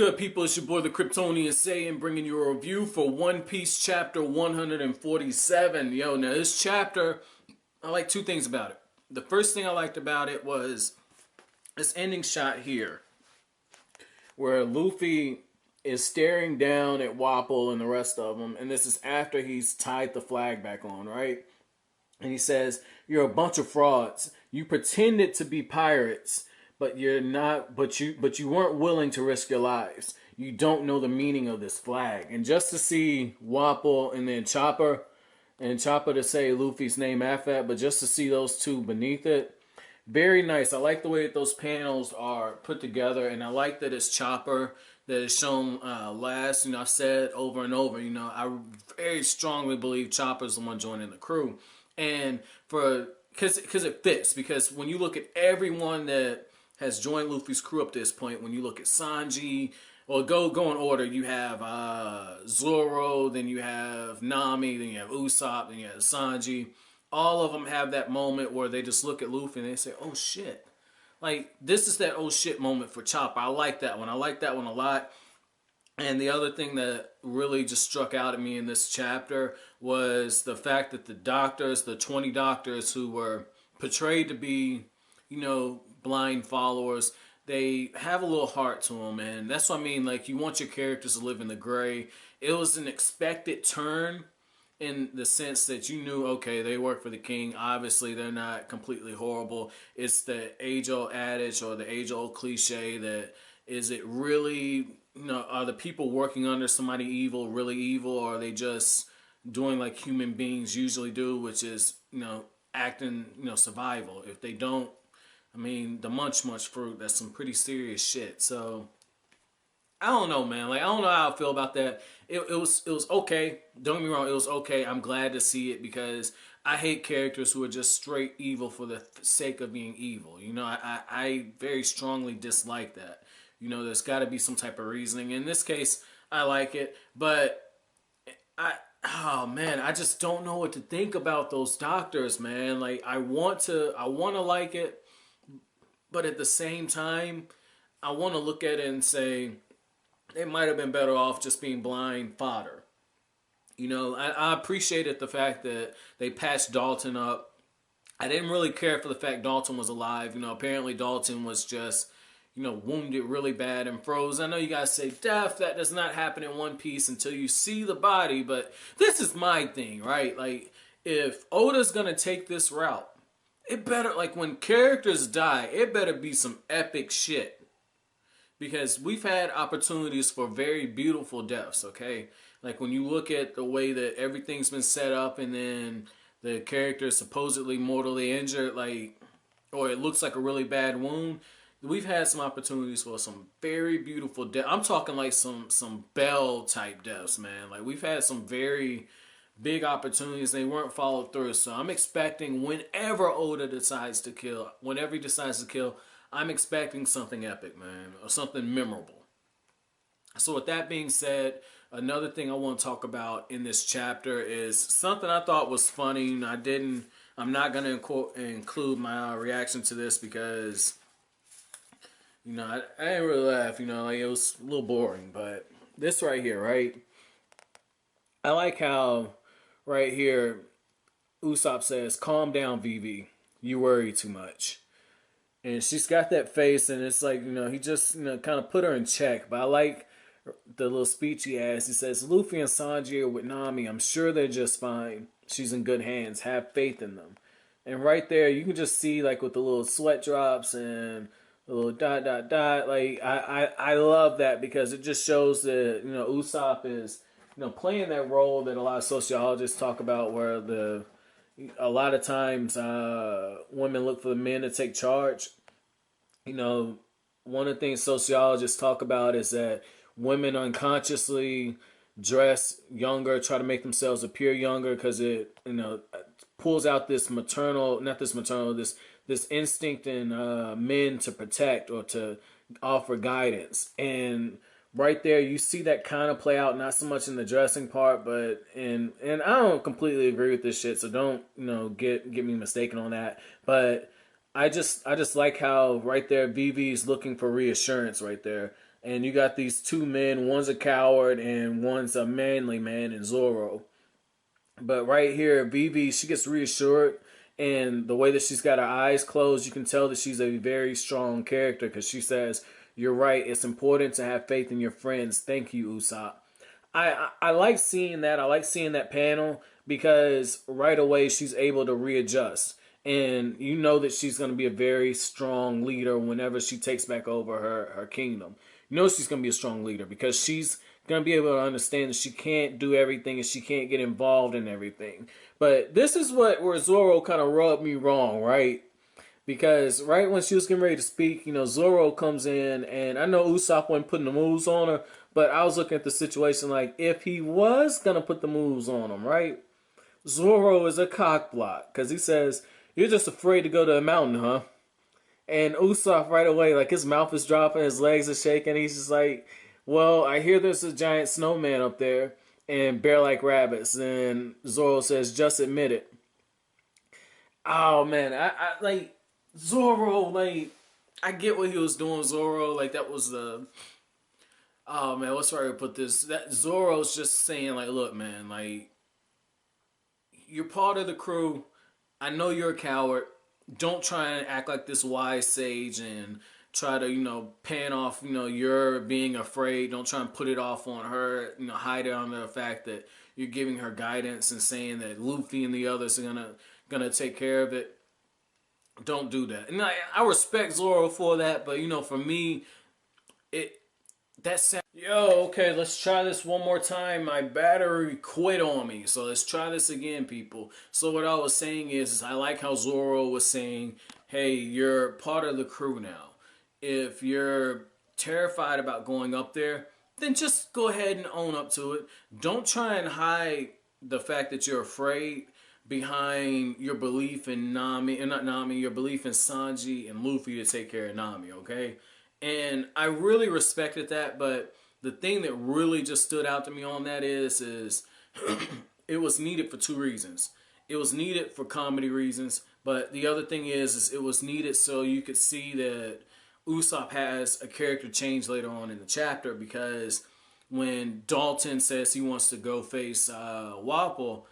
good, people? It's your boy, the Kryptonian Saiyan, bringing you a review for One Piece chapter 147. Yo, now this chapter, I like two things about it. The first thing I liked about it was this ending shot here, where Luffy is staring down at Wapol and the rest of them, and this is after he's tied the flag back on, right? And he says, "You're a bunch of frauds. You pretended to be pirates, but you're not. But you weren't willing to risk your lives. You don't know the meaning of this flag." And just to see Wapol and then Chopper, and Chopper to say Luffy's name after that, but just to see those two beneath it, very nice. I like the way that those panels are put together, and I like that it's Chopper that is shown last. You know, I've said over and over, you know, I very strongly believe Chopper's the one joining the crew. And because it fits, because when you look at everyone that has joined Luffy's crew up to this point, when you look at Sanji, well, go in order. You have Zoro, then you have Nami, then you have Usopp, then you have Sanji. All of them have that moment where they just look at Luffy and they say, "Oh shit!" Like, this is that "oh shit" moment for Chopper. I like that one. I like that one a lot. And the other thing that really just struck out at me in this chapter was the fact that the doctors, the 20 doctors who were portrayed to be, you know, blind followers, they have a little heart to them. And that's what I mean. Like, you want your characters to live in the gray. It was an expected turn in the sense that you knew, okay, they work for the king. Obviously, they're not completely horrible. It's the age-old adage or the age-old cliche that, is it really, you know, are the people working under somebody evil really evil, or are they just doing like human beings usually do, which is, you know, acting, you know, survival? If they don't, I mean, the munch fruit, that's some pretty serious shit. So I don't know, man. Like, I don't know how I feel about that. It was okay. Don't get me wrong, it was okay. I'm glad to see it, because I hate characters who are just straight evil for the sake of being evil. You know, I very strongly dislike that. You know, there's got to be some type of reasoning. In this case, I like it, but oh man, I just don't know what to think about those doctors, man. Like, I want to like it, but at the same time, I want to look at it and say they might have been better off just being blind fodder. You know, I appreciated the fact that they patched Dalton up. I didn't really care for the fact Dalton was alive. You know, apparently Dalton was just, you know, wounded really bad and froze. I know you guys say, "Death, that does not happen in One Piece until you see the body," but this is my thing, right? Like, if Oda's gonna take this route, it better, like, when characters die, it better be some epic shit. Because we've had opportunities for very beautiful deaths, okay? Like, when you look at the way that everything's been set up and then the character is supposedly mortally injured, like, or it looks like a really bad wound, we've had some opportunities for some very beautiful deaths. I'm talking like some Bell type deaths, man. Like, we've had some very big opportunities. They weren't followed through. So I'm expecting whenever Oda decides to kill, whenever he decides to kill, I'm expecting something epic, man, or something memorable. So with that being said, another thing I want to talk about in this chapter is something I thought was funny. And I'm not going to include my reaction to this because, you know, I didn't really laugh, you know, like, it was a little boring. But this right here, right? I like how right here Usopp says, "Calm down, Vivi. You worry too much." And she's got that face, and it's like, you know, he just, you know, kind of put her in check. But I like the little speech he has. He says, "Luffy and Sanji are with Nami. I'm sure they're just fine. She's in good hands. Have faith in them." And right there, you can just see, like, with the little sweat drops and a little ... Like, I love that, because it just shows that, you know, Usopp is, you know, playing that role that a lot of sociologists talk about, where a lot of times women look for the men to take charge. You know, one of the things sociologists talk about is that women unconsciously dress younger, try to make themselves appear younger, because it, you know, pulls out this this instinct in men to protect or to offer guidance. And right there, you see that kind of play out, not so much in the dressing part, but and I don't completely agree with this shit, so don't, you know, get me mistaken on that. But I just like how right there Vivi's looking for reassurance right there. And you got these two men, one's a coward and one's a manly man in Zoro. But right here, Bibi, she gets reassured, and the way that she's got her eyes closed, you can tell that she's a very strong character because she says, "You're right. It's important to have faith in your friends. Thank you, Usopp." I like seeing that. I like seeing that panel because right away she's able to readjust. And you know that she's going to be a very strong leader whenever she takes back over her kingdom. You know she's going to be a strong leader because she's going to be able to understand that she can't do everything and she can't get involved in everything. But this is where Zoro kind of rubbed me wrong, right? Because right when she was getting ready to speak, Zoro comes in, and I know Usopp wasn't putting the moves on her, but I was looking at the situation like, if he was going to put the moves on him, right? Zoro is a cock block, because he says, "You're just afraid to go to a mountain, huh?" And Usopp right away, like his mouth is dropping, his legs are shaking, he's just like, "Well, I hear there's a giant snowman up there, and bear like rabbits." And Zoro says, "Just admit it." Oh man, I like Zoro, like I get what he was doing, Zoro. Like that was the oh man, what's right to put this? That Zoro's just saying, like, look, man, like you're part of the crew. I know you're a coward. Don't try and act like this wise sage and try to, pan off, you're being afraid. Don't try and put it off on her, hide it on the fact that you're giving her guidance and saying that Luffy and the others are gonna take care of it. Don't do that. And I respect Zoro for that, but for me, it that sound. Yo, okay, let's try this one more time. My battery quit on me, so let's try this again, people. So what I was saying is I like how Zoro was saying, "Hey, you're part of the crew now. If you're terrified about going up there, then just go ahead and own up to it. Don't try and hide the fact that you're afraid behind your belief in Nami, and not Nami, your belief in Sanji and Luffy to take care of Nami, okay?" And I really respected that, but the thing that really just stood out to me on that is it was needed for two reasons. It was needed for comedy reasons, but the other thing is it was needed so you could see that Usopp has a character change later on in the chapter, because when Dalton says he wants to go face Wapol,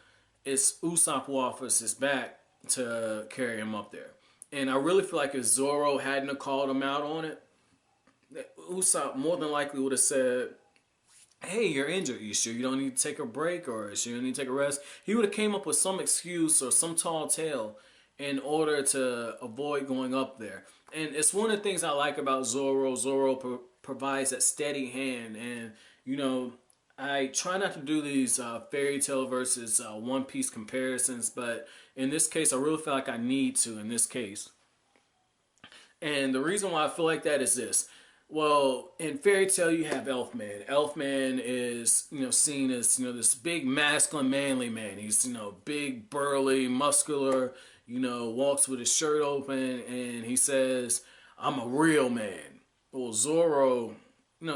it's Usopp who offers his back to carry him up there. And I really feel like if Zoro hadn't have called him out on it, Usopp more than likely would have said, "Hey, you're injured. You sure you don't need to take a break, or sure you need to take a rest?" He would have came up with some excuse or some tall tale in order to avoid going up there. And it's one of the things I like about Zoro. Zoro provides that steady hand, and I try not to do these fairy tale versus One Piece comparisons, but in this case, I really feel like I need to in this case. And the reason why I feel like that is this. Well, in fairy tale, you have Elfman. Elfman is, seen as, this big, masculine, manly man. He's, big, burly, muscular, walks with his shirt open, and he says, "I'm a real man." Well, Zoro,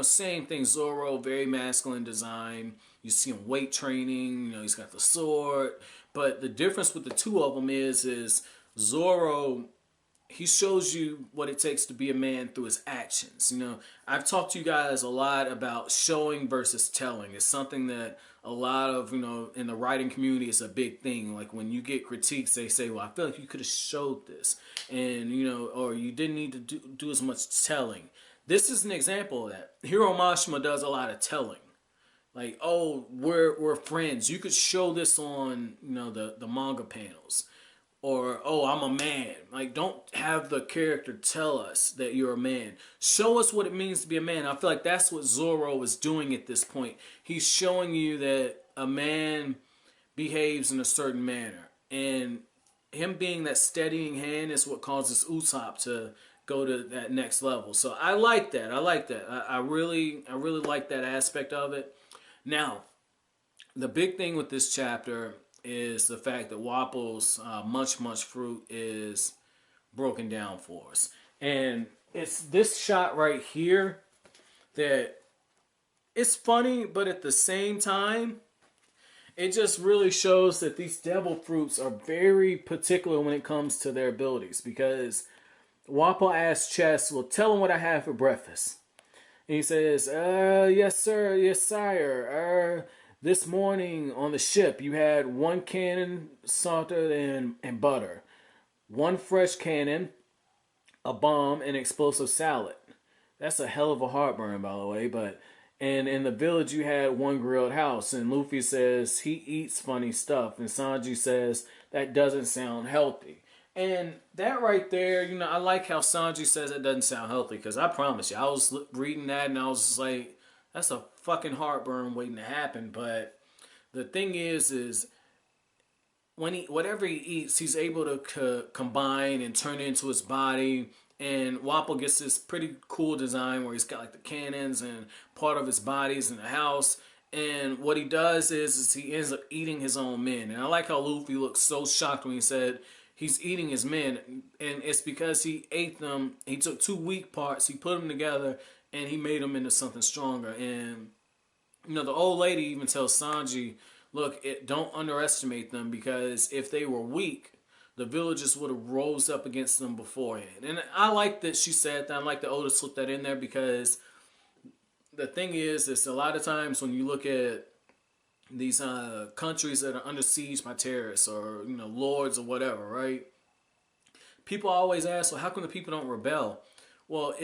same thing. Zoro, very masculine design. You see him weight training, he's got the sword. But the difference with the two of them is Zoro, he shows you what it takes to be a man through his actions. I've talked to you guys a lot about showing versus telling. It's something that a lot of, in the writing community is a big thing. Like when you get critiques, they say, "Well, I feel like you could have showed this," and, or you didn't need to do as much telling. This is an example of that. Hiro Mashima does a lot of telling. Like, "Oh, we're friends." You could show this on, the manga panels. Or, "Oh, I'm a man." Like, don't have the character tell us that you're a man. Show us what it means to be a man. I feel like that's what Zoro is doing at this point. He's showing you that a man behaves in a certain manner. And him being that steadying hand is what causes Usopp to go to that next level. So I like that. I really like that aspect of it. Now, the big thing with this chapter is the fact that Wapol's much fruit is broken down for us. And it's this shot right here that it's funny, but at the same time, it just really shows that these devil fruits are very particular when it comes to their abilities. Because Wapol asks Chess, "Well, tell him what I had for breakfast." And he says, yes, sir, yes, sire. This morning on the ship, you had one cannon salted and butter, one fresh cannon, a bomb, and explosive salad. That's a hell of a heartburn, by the way. But and in the village, you had one grilled house. And Luffy says he eats funny stuff, and Sanji says that doesn't sound healthy. And that right there, you know, I like how Sanji says it doesn't sound healthy because I promise you, I was reading that and I was just like, that's a fucking heartburn waiting to happen. But the thing is when he whatever he eats, he's able to combine and turn it into his body. And Wapol gets this pretty cool design where he's got like the cannons and part of his body's in the house. And what he does is he ends up eating his own men. And I like how Luffy looks so shocked when he said he's eating his men. And it's because he ate them. He took two weak parts, he put them together, and he made them into something stronger. And you know, the old lady even tells Sanji, look, don't underestimate them because if they were weak, the villagers would have rose up against them beforehand. And I like that she said that. I like that Oda slipped that in there because the thing is a lot of times when you look at these countries that are under siege by terrorists or, you know, lords or whatever, right? People always ask, well, how come the people don't rebel? Well,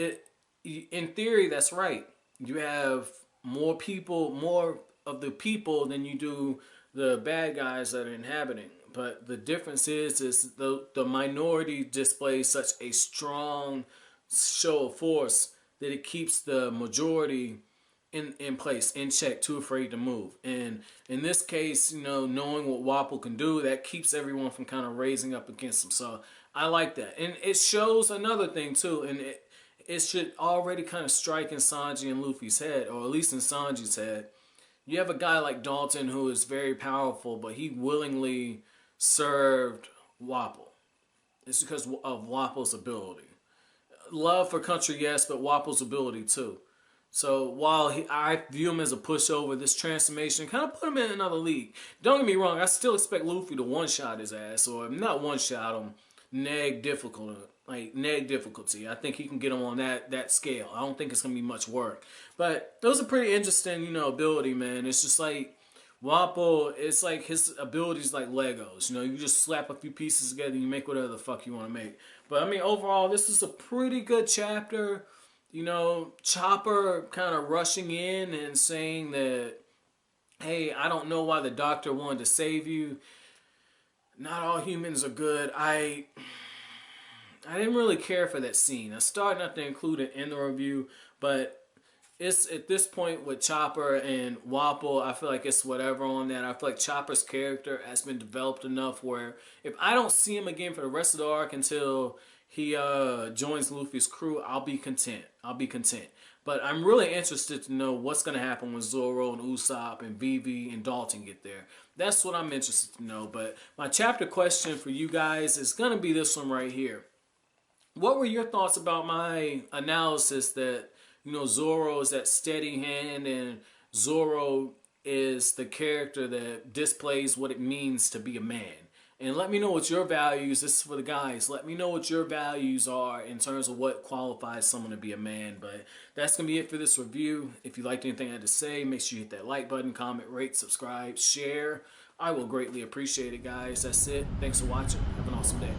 in theory, that's right. You have more people, more of the people than you do the bad guys that are inhabiting. But the difference is the minority displays such a strong show of force that it keeps the majority in place, in check, too afraid to move. And in this case, you know, knowing what Wapol can do, that keeps everyone from kind of raising up against him. So I like that. And it shows another thing too, and it should already kind of strike in Sanji and Luffy's head, or at least in Sanji's head. You have a guy like Dalton who is very powerful, but he willingly served Wapol. It's because of Wapol's ability. Love for country, yes, but Wapol's ability too. So while I view him as a pushover, this transformation kind of put him in another league. Don't get me wrong, I still expect Luffy to one-shot his ass, or not one-shot him, neg difficulty. I think he can get him on that scale. I don't think it's gonna be much work. But it was a pretty interesting, you know, ability, man. It's just like Wapol, it's like his abilities like Legos. You know, you just slap a few pieces together and you make whatever the fuck you want to make. But I mean, overall, this is a pretty good chapter. You know, Chopper kind of rushing in and saying that, hey, I don't know why the doctor wanted to save you. Not all humans are good. I didn't really care for that scene. I started not to include it in the review, but it's at this point with Chopper and Wapol, I feel like it's whatever on that. I feel like Chopper's character has been developed enough where if I don't see him again for the rest of the arc until he joins Luffy's crew, I'll be content. But I'm really interested to know what's going to happen when Zoro and Usopp and Bibi and Dalton get there. That's what I'm interested to know. But my chapter question for you guys is going to be this one right here. What were your thoughts about my analysis that, you know, Zoro is that steady hand and Zoro is the character that displays what it means to be a man? And let me know what your values, this is for the guys, let me know what your values are in terms of what qualifies someone to be a man. But that's going to be it for this review. If you liked anything I had to say, make sure you hit that like button, comment, rate, subscribe, share. I will greatly appreciate it, guys. That's it. Thanks for watching. Have an awesome day.